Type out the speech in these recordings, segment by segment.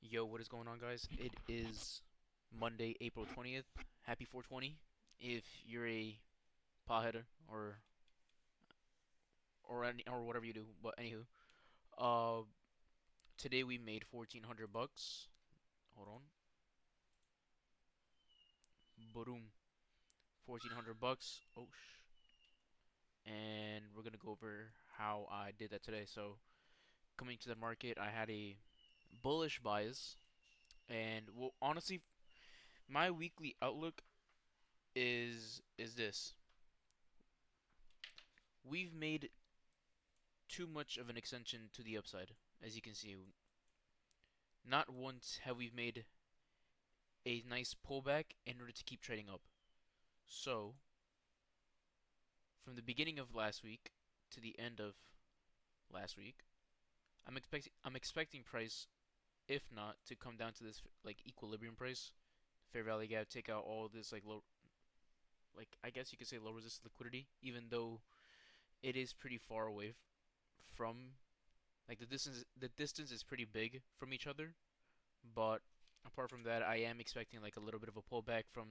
Yo, what is going on, guys? It is Monday, April 20th. Happy 420. If you're a potheader or whatever you do, but anywho, uh, today we made 1,400 bucks. Hold on, boom, 1,400 bucks. Oh and we're gonna go over how I did that today. So coming to the market, I had a bullish bias, and well, honestly, my weekly outlook is this: we've made too much of an extension to the upside. As you can see, not once have we made a nice pullback in order to keep trading up. So, from the beginning of last week to the end of last week, I'm expecting price, if not, to come down to this like equilibrium price, fair value gap, take out all this like low, like I guess you could say low resistance liquidity, even though it is pretty far away from like the distance is pretty big from each other. But apart from that, I am expecting like a little bit of a pullback from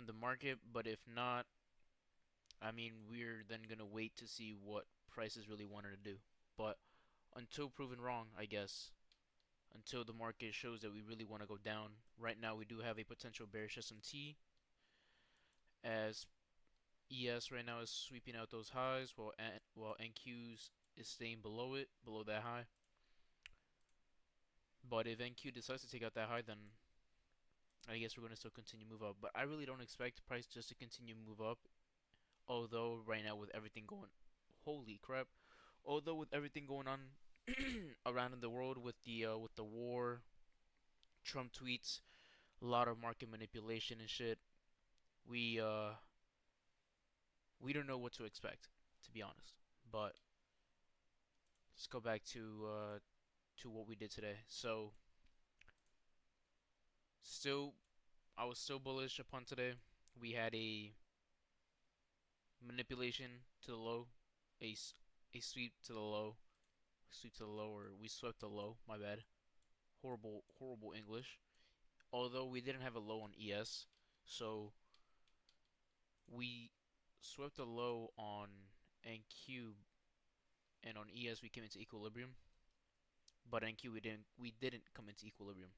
the market. But if not, I mean, we're then gonna wait to see what prices really wanted to do. But until proven wrong, I guess, until the market shows that we really want to go down, right now we do have a potential bearish SMT as ES right now is sweeping out those highs while NQs is staying below it, below that high. But if NQ decides to take out that high, then I guess we're going to still continue move up. But I really don't expect price just to continue move up. Although right now with everything going, holy crap! Although with everything going on around in the world with the war, Trump tweets, a lot of market manipulation and shit, we uh we don't know what to expect, to be honest. But let's go back to what we did today. So still, I was still bullish upon today. We had a manipulation to the low, a a sweep to the low, sweep to the low, or we swept the low. My bad. Horrible, horrible English. Although we didn't have a low on ES, so we swept the low on NQ, and on ES we came into equilibrium. But NQ we didn't come into equilibrium.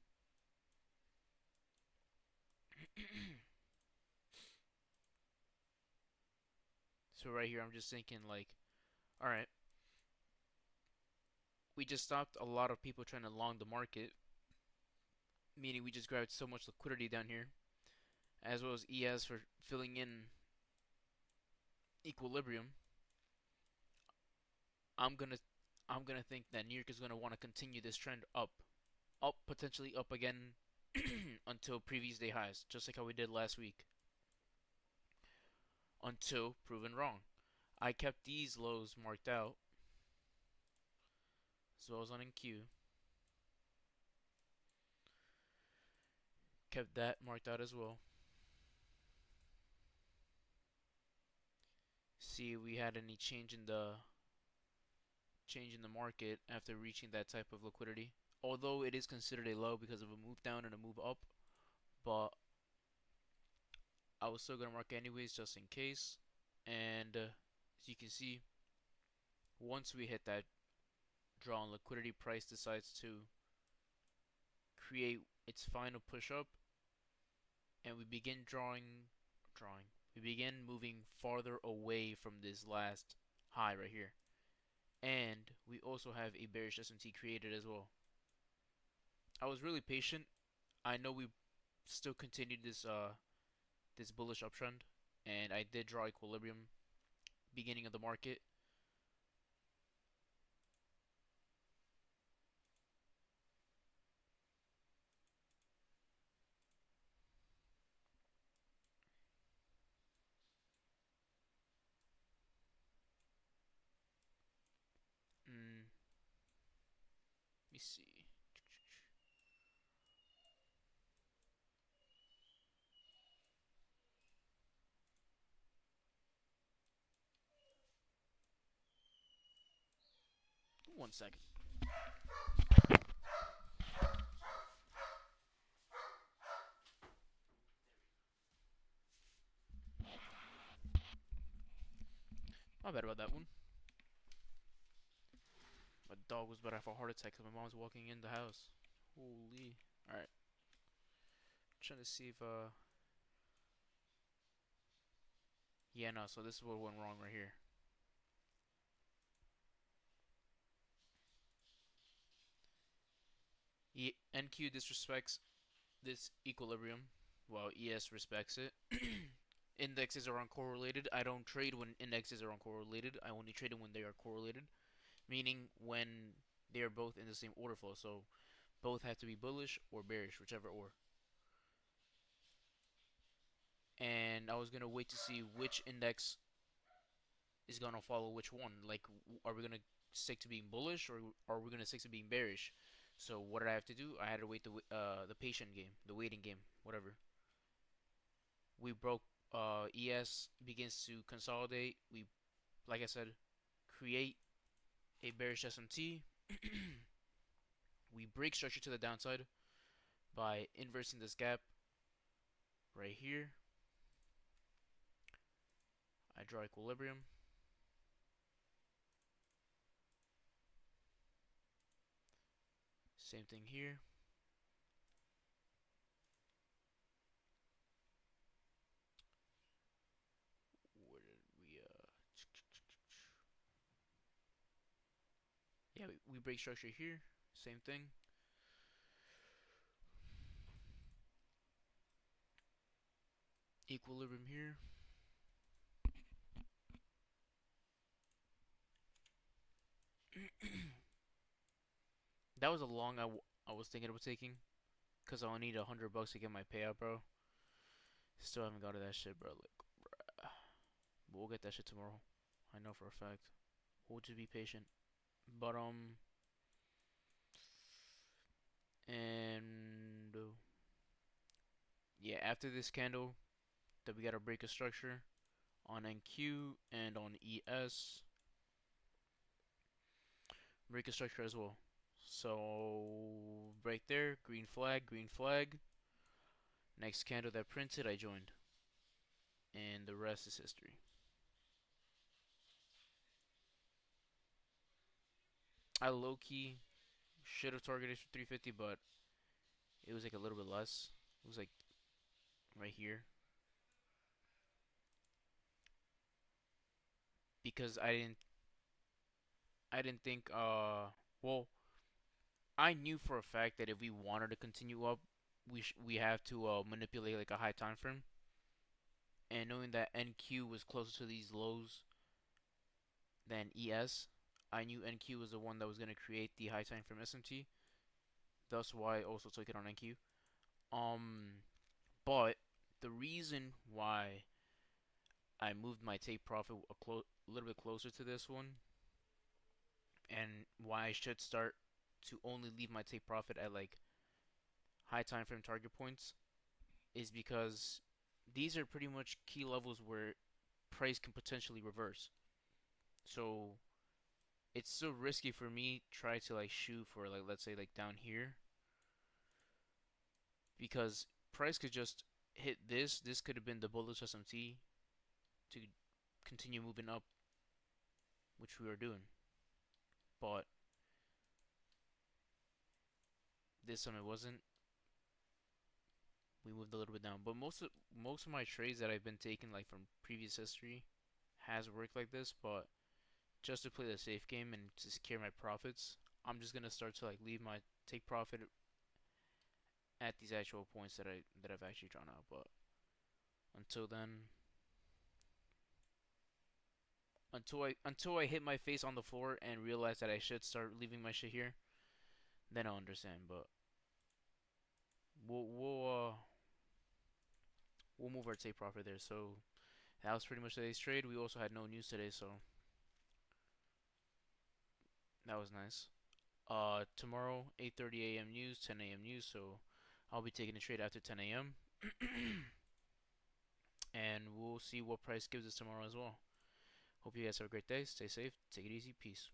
So right here I'm just thinking like, all right, we just stopped a lot of people trying to long the market, meaning we just grabbed so much liquidity down here, as well as ES for filling in equilibrium. I'm gonna I'm gonna think that New York is gonna want to continue this trend up potentially up again until previous day highs, just like how we did last week, until proven wrong. I kept these lows marked out as well as on NQ. Kept that marked out as well. See if we had any change in the market after reaching that type of liquidity. Although it is considered a low because of a move down and a move up, but I was still gonna mark anyways just in case. And as you can see, once we hit that draw on liquidity, price decides to create its final push up, and we begin drawing. We begin moving farther away from this last high right here. And we also have a bearish SMT created as well. I was really patient. I know we still continued this bullish uptrend, and I did draw equilibrium beginning of the market. Let me see. 1 second. bad about that one. My dog was about to have a heart attack because my mom's walking in the house. Holy. Alright. Trying to see if, Yeah, no, so this is what went wrong right here. NQ disrespects this equilibrium, while ES respects it. Indexes are uncorrelated. I don't trade when indexes are uncorrelated. I only trade when they are correlated, meaning when they are both in the same order flow. So both have to be bullish or bearish, whichever or. And I was gonna wait to see which index is gonna follow which one. Like, are we gonna stick to being bullish or are we gonna stick to being bearish? So what did I have to do? I had to wait the patient game, the waiting game, whatever. We broke. ES begins to consolidate. We, like I said, create a bearish SMT. We break structure to the downside by inversing this gap right here. I draw equilibrium. Same thing here. Where did we Yeah, we break structure here. Same thing. Equilibrium here. That was a long I was thinking about taking, cause I'll need $100 to get my payout, bro. Still haven't got to that shit, bro. Like, bruh. But we'll get that shit tomorrow. I know for a fact. We'll just be patient. But and yeah, after this candle, that we gotta break a structure on NQ and on ES. Break a structure as well. So break there, green flag, green flag. Next candle that printed, I joined. And the rest is history. I low key should have targeted for 350, but it was like a little bit less. It was like right here because I didn't think well, I knew for a fact that if we wanted to continue up, we have to manipulate like a high time frame. And knowing that NQ was closer to these lows than ES, I knew NQ was the one that was going to create the high time frame SMT. Thus why I also took it on NQ. Um, but the reason why I moved my take profit a little bit closer to this one, and why I should start to only leave my take profit at like high time frame target points, is because these are pretty much key levels where price can potentially reverse. So it's so risky for me try to like shoot for like, let's say, like down here, because price could just hit this. This could have been the bullish SMT to continue moving up, which we were doing. But this time it wasn't. We moved a little bit down. But most of my trades that I've been taking like from previous history has worked like this, but just to play the safe game and to secure my profits, I'm just gonna start to like leave my take profit at these actual points that I've actually drawn out. But until then, until I hit my face on the floor and realize that I should start leaving my shit here, then I'll understand. But we'll we'll uh we'll move our take profit there. So that was pretty much today's trade. We also had no news today, so that was nice. Tomorrow 8:30 a.m. news, 10 a.m. news. So I'll be taking a trade after 10 a.m. and we'll see what price gives us tomorrow as well. Hope you guys have a great day. Stay safe. Take it easy. Peace.